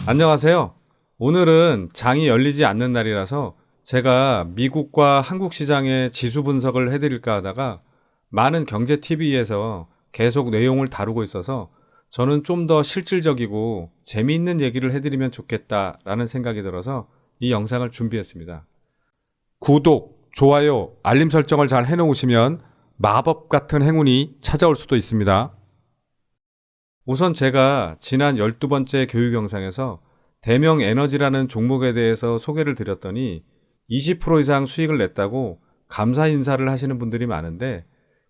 안녕하세요. 오늘은 장이 열리지 않는 날이라서 제가 미국과 한국 시장의 지수 분석을 해드릴까 하다가 많은 경제 TV에서 계속 내용을 다루고 있어서 저는 좀 더 실질적이고 재미있는 얘기를 해드리면 좋겠다라는 생각이 들어서 이 영상을 준비했습니다. 구독, 좋아요, 알림 설정을 잘 해놓으시면 마법 같은 행운이 찾아올 수도 있습니다. 우선 제가 지난 12번째 교육 영상에서 대명 에너지라는 종목에 대해서 소개를 드렸더니 20% 이상 수익을 냈다고 감사 인사를 하시는 분들이 많은데,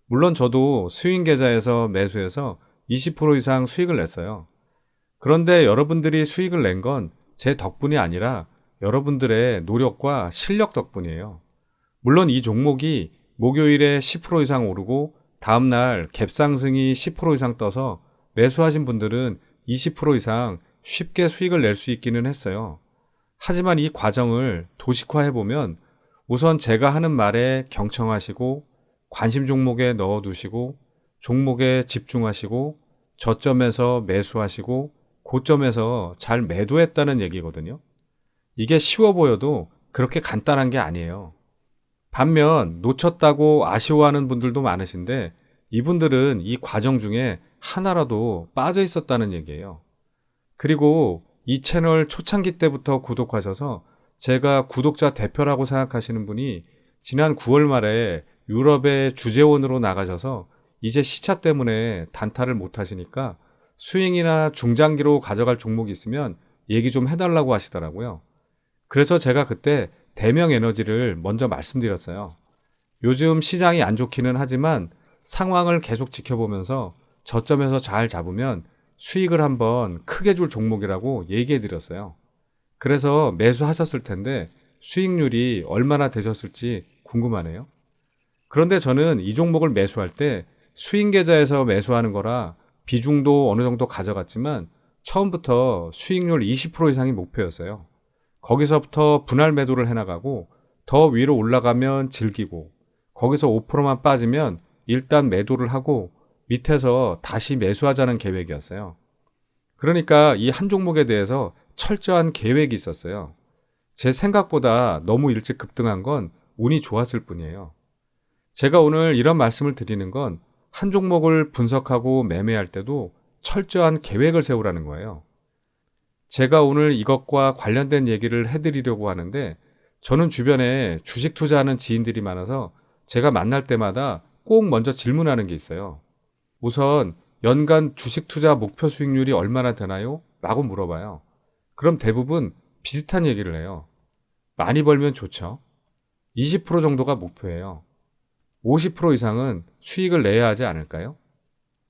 물론 저도 스윙 계좌에서 매수해서 20% 이상 수익을 냈어요. 그런데 여러분들이 수익을 낸 건 제 덕분이 아니라 여러분들의 노력과 실력 덕분이에요. 물론 이 종목이 목요일에 10% 이상 오르고 다음날 갭상승이 10% 이상 떠서 매수하신 분들은 20% 이상 쉽게 수익을 낼 수 있기는 했어요. 하지만 이 과정을 도식화해보면 우선 제가 하는 말에 경청하시고 관심 종목에 넣어두시고 종목에 집중하시고 저점에서 매수하시고 고점에서 잘 매도했다는 얘기거든요. 이게 쉬워 보여도 그렇게 간단한 게 아니에요. 반면 놓쳤다고 아쉬워하는 분들도 많으신데 이분들은 이 과정 중에 하나라도 빠져 있었다는 얘기예요. 그리고 이 채널 초창기 때부터 구독하셔서 제가 구독자 대표라고 생각하시는 분이 지난 9월 말에 유럽에 주재원으로 나가셔서 이제 시차 때문에 단타를 못 하시니까 스윙이나 중장기로 가져갈 종목이 있으면 얘기 좀 해달라고 하시더라고요. 그래서 제가 그때 대명 에너지를 먼저 말씀드렸어요. 요즘 시장이 안 좋기는 하지만 상황을 계속 지켜보면서 저점에서 잘 잡으면 수익을 한번 크게 줄 종목이라고 얘기해 드렸어요. 그래서 매수하셨을 텐데 수익률이 얼마나 되셨을지 궁금하네요. 그런데 저는 이 종목을 매수할 때 스윙 계좌에서 매수하는 거라 비중도 어느 정도 가져갔지만 처음부터 수익률 20% 이상이 목표였어요. 거기서부터 분할 매도를 해나가고 더 위로 올라가면 즐기고 거기서 5%만 빠지면 일단 매도를 하고 밑에서 다시 매수하자는 계획이었어요. 그러니까 이 한 종목에 대해서 철저한 계획이 있었어요. 제 생각보다 너무 일찍 급등한 건 운이 좋았을 뿐이에요. 제가 오늘 이런 말씀을 드리는 건 한 종목을 분석하고 매매할 때도 철저한 계획을 세우라는 거예요. 제가 오늘 이것과 관련된 얘기를 해드리려고 하는데 저는 주변에 주식 투자하는 지인들이 많아서 제가 만날 때마다 꼭 먼저 질문하는 게 있어요. 우선 연간 주식 투자 목표 수익률이 얼마나 되나요? 라고 물어봐요. 그럼 대부분 비슷한 얘기를 해요. 많이 벌면 좋죠. 20% 정도가 목표예요. 50% 이상은 수익을 내야 하지 않을까요?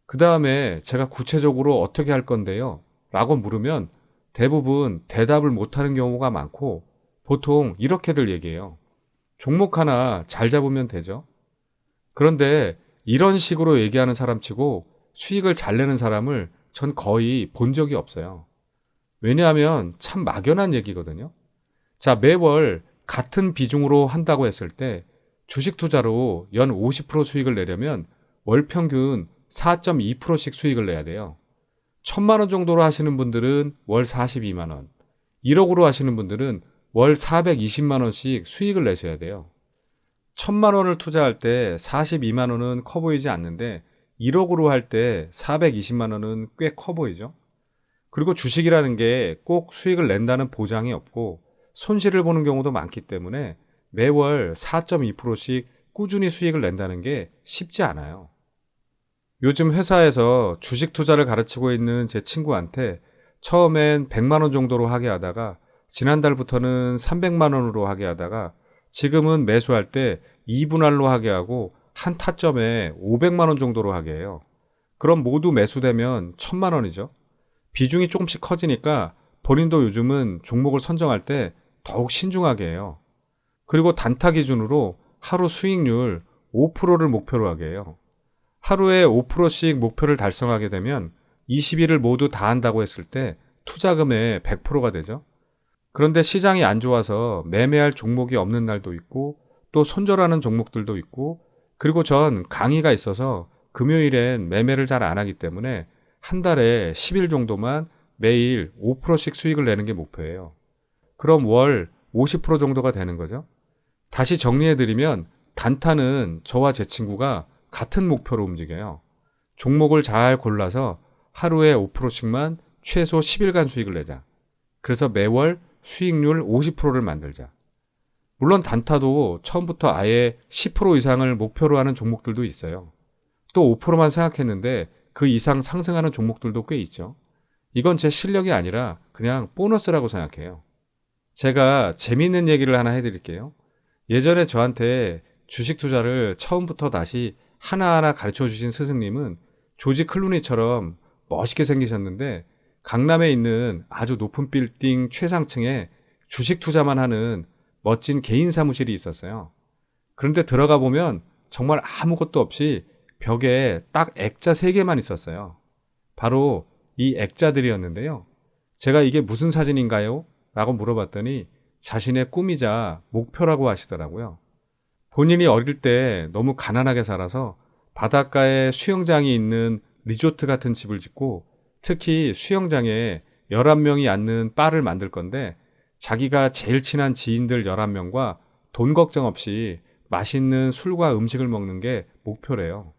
그 다음에 제가 구체적으로 어떻게 할 건데요? 라고 물으면 대부분 대답을 못하는 경우가 많고 보통 이렇게들 얘기해요. 종목 하나 잘 잡으면 되죠. 그런데 이런 식으로 얘기하는 사람치고 수익을 잘 내는 사람을 전 거의 본 적이 없어요. 왜냐하면 참 막연한 얘기거든요. 자, 매월 같은 비중으로 한다고 했을 때 주식 투자로 연 50% 수익을 내려면 월 평균 4.2%씩 수익을 내야 돼요. 1,000만 원 정도로 하시는 분들은 월 42만 원, 1억으로 하시는 분들은 월 420만 원씩 수익을 내셔야 돼요. 1,000만 원을 투자할 때 42만 원은 커 보이지 않는데 1억으로 할 때 420만 원은 꽤 커 보이죠. 그리고 주식이라는 게 꼭 수익을 낸다는 보장이 없고 손실을 보는 경우도 많기 때문에 매월 4.2%씩 꾸준히 수익을 낸다는 게 쉽지 않아요. 요즘 회사에서 주식 투자를 가르치고 있는 제 친구한테 처음엔 100만 원 정도로 하게 하다가 지난달부터는 300만 원으로 하게 하다가 지금은 매수할 때 2분할로 하게 하고 한 타점에 500만 원 정도로 하게 해요. 그럼 모두 매수되면 1,000만 원이죠. 비중이 조금씩 커지니까 본인도 요즘은 종목을 선정할 때 더욱 신중하게 해요. 그리고 단타 기준으로 하루 수익률 5%를 목표로 하게 해요. 하루에 5%씩 목표를 달성하게 되면 20일을 모두 다 한다고 했을 때 투자금의 100%가 되죠. 그런데 시장이 안 좋아서 매매할 종목이 없는 날도 있고 또 손절하는 종목들도 있고, 그리고 전 강의가 있어서 금요일엔 매매를 잘 안 하기 때문에 한 달에 10일 정도만 매일 5%씩 수익을 내는 게 목표예요. 그럼 월 50% 정도가 되는 거죠. 다시 정리해드리면 단타는 저와 제 친구가 같은 목표로 움직여요. 종목을 잘 골라서 하루에 5%씩만 최소 10일간 수익을 내자. 그래서 매월 수익률 50%를 만들자. 물론 단타도 처음부터 아예 10% 이상을 목표로 하는 종목들도 있어요. 또 5%만 생각했는데 그 이상 상승하는 종목들도 꽤 있죠. 이건 제 실력이 아니라 그냥 보너스라고 생각해요. 제가 재미있는 얘기를 하나 해드릴게요. 예전에 저한테 주식 투자를 처음부터 다시 하나하나 가르쳐 주신 스승님은 조지 클루니처럼 멋있게 생기셨는데 강남에 있는 아주 높은 빌딩 최상층에 주식 투자만 하는 멋진 개인 사무실이 있었어요. 그런데 들어가 보면 정말 아무것도 없이 벽에 딱 액자 3개만 있었어요. 바로 이 액자들이었는데요. 제가 이게 무슨 사진인가요? 라고 물어봤더니 자신의 꿈이자 목표라고 하시더라고요. 본인이 어릴 때 너무 가난하게 살아서 바닷가에 수영장이 있는 리조트 같은 집을 짓고 특히 수영장에 11명이 앉는 바를 만들 건데 자기가 제일 친한 지인들 11명과 돈 걱정 없이 맛있는 술과 음식을 먹는 게 목표래요.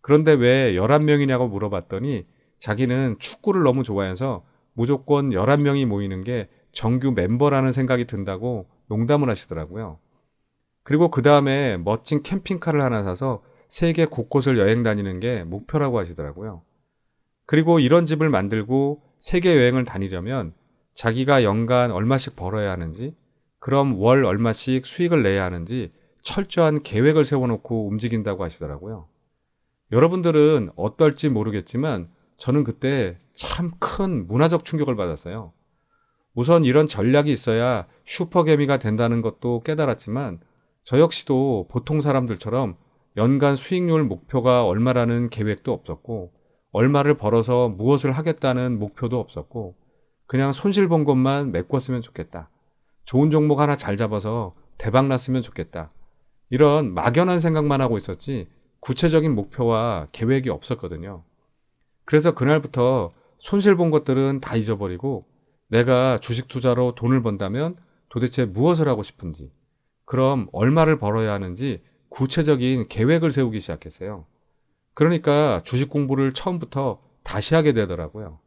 그런데 왜 11명이냐고 물어봤더니 자기는 축구를 너무 좋아해서 무조건 11명이 모이는 게 정규 멤버라는 생각이 든다고 농담을 하시더라고요. 그리고 그 다음에 멋진 캠핑카를 하나 사서 세계 곳곳을 여행 다니는 게 목표라고 하시더라고요. 그리고 이런 집을 만들고 세계 여행을 다니려면 자기가 연간 얼마씩 벌어야 하는지, 그럼 월 얼마씩 수익을 내야 하는지 철저한 계획을 세워놓고 움직인다고 하시더라고요. 여러분들은 어떨지 모르겠지만 저는 그때 참 큰 문화적 충격을 받았어요. 우선 이런 전략이 있어야 슈퍼개미가 된다는 것도 깨달았지만 저 역시도 보통 사람들처럼 연간 수익률 목표가 얼마라는 계획도 없었고 얼마를 벌어서 무엇을 하겠다는 목표도 없었고 그냥 손실 본 것만 메꿨으면 좋겠다. 좋은 종목 하나 잘 잡아서 대박 났으면 좋겠다. 이런 막연한 생각만 하고 있었지 구체적인 목표와 계획이 없었거든요. 그래서 그날부터 손실 본 것들은 다 잊어버리고 내가 주식 투자로 돈을 번다면 도대체 무엇을 하고 싶은지, 그럼 얼마를 벌어야 하는지 구체적인 계획을 세우기 시작했어요. 그러니까 주식 공부를 처음부터 다시 하게 되더라고요.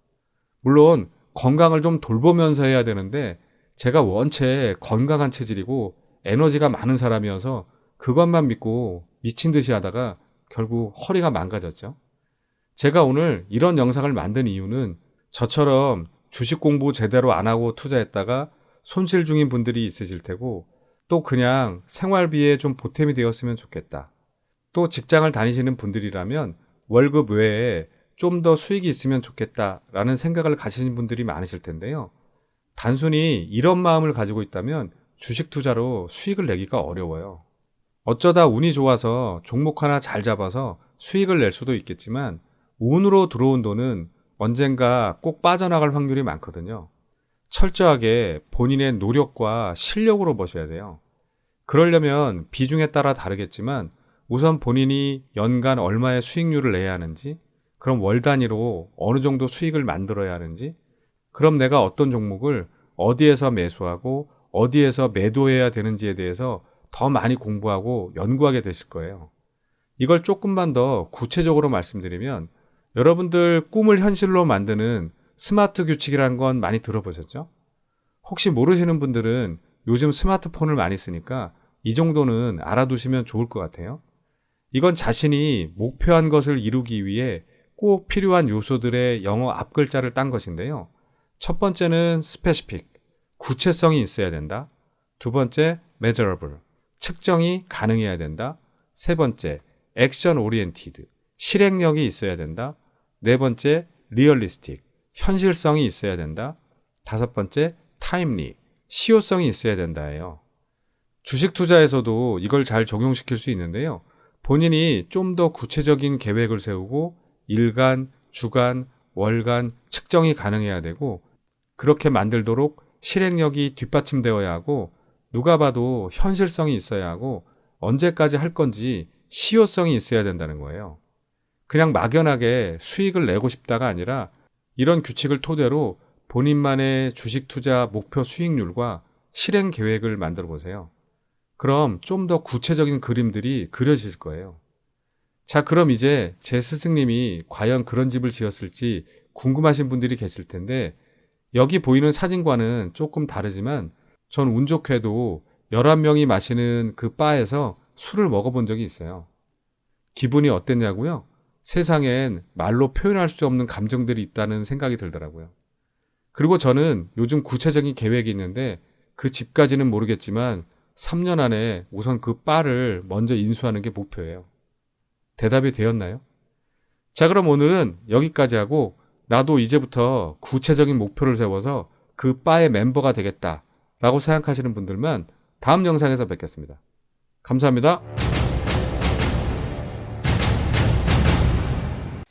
물론 건강을 좀 돌보면서 해야 되는데 제가 원체 건강한 체질이고 에너지가 많은 사람이어서 그것만 믿고 미친 듯이 하다가 결국 허리가 망가졌죠. 제가 오늘 이런 영상을 만든 이유는 저처럼 주식 공부 제대로 안 하고 투자했다가 손실 중인 분들이 있으실 테고 또 그냥 생활비에 좀 보탬이 되었으면 좋겠다. 또 직장을 다니시는 분들이라면 월급 외에 좀 더 수익이 있으면 좋겠다라는 생각을 가지신 분들이 많으실 텐데요. 단순히 이런 마음을 가지고 있다면 주식 투자로 수익을 내기가 어려워요. 어쩌다 운이 좋아서 종목 하나 잘 잡아서 수익을 낼 수도 있겠지만 운으로 들어온 돈은 언젠가 꼭 빠져나갈 확률이 많거든요. 철저하게 본인의 노력과 실력으로 버셔야 돼요. 그러려면 비중에 따라 다르겠지만 우선 본인이 연간 얼마의 수익률을 내야 하는지, 그럼 월 단위로 어느 정도 수익을 만들어야 하는지, 그럼 내가 어떤 종목을 어디에서 매수하고 어디에서 매도해야 되는지에 대해서 더 많이 공부하고 연구하게 되실 거예요. 이걸 조금만 더 구체적으로 말씀드리면 여러분들 꿈을 현실로 만드는 스마트 규칙이라는 건 많이 들어보셨죠? 혹시 모르시는 분들은 요즘 스마트폰을 많이 쓰니까 이 정도는 알아두시면 좋을 것 같아요. 이건 자신이 목표한 것을 이루기 위해 꼭 필요한 요소들의 영어 앞글자를 딴 것인데요. 첫 번째는 specific, 구체성이 있어야 된다. 두 번째, measurable, 측정이 가능해야 된다. 세 번째, action oriented, 실행력이 있어야 된다. 네 번째, realistic, 현실성이 있어야 된다. 다섯 번째, timely, 실효성이 있어야 된다예요. 주식 투자에서도 이걸 잘 적용시킬 수 있는데요. 본인이 좀 더 구체적인 계획을 세우고 일간, 주간, 월간 측정이 가능해야 되고 그렇게 만들도록 실행력이 뒷받침되어야 하고 누가 봐도 현실성이 있어야 하고 언제까지 할 건지 실효성이 있어야 된다는 거예요. 그냥 막연하게 수익을 내고 싶다가 아니라 이런 규칙을 토대로 본인만의 주식 투자 목표 수익률과 실행 계획을 만들어 보세요. 그럼 좀 더 구체적인 그림들이 그려질 거예요. 자, 그럼 이제 제 스승님이 과연 그런 집을 지었을지 궁금하신 분들이 계실 텐데, 여기 보이는 사진과는 조금 다르지만 전 운 좋게도 11명이 마시는 그 바에서 술을 먹어본 적이 있어요. 기분이 어땠냐고요? 세상엔 말로 표현할 수 없는 감정들이 있다는 생각이 들더라고요. 그리고 저는 요즘 구체적인 계획이 있는데, 그 집까지는 모르겠지만 3년 안에 우선 그 바를 먼저 인수하는 게 목표예요. 대답이 되었나요? 자, 그럼 오늘은 여기까지 하고, 나도 이제부터 구체적인 목표를 세워서 그 바의 멤버가 되겠다라고 생각하시는 분들만 다음 영상에서 뵙겠습니다. 감사합니다.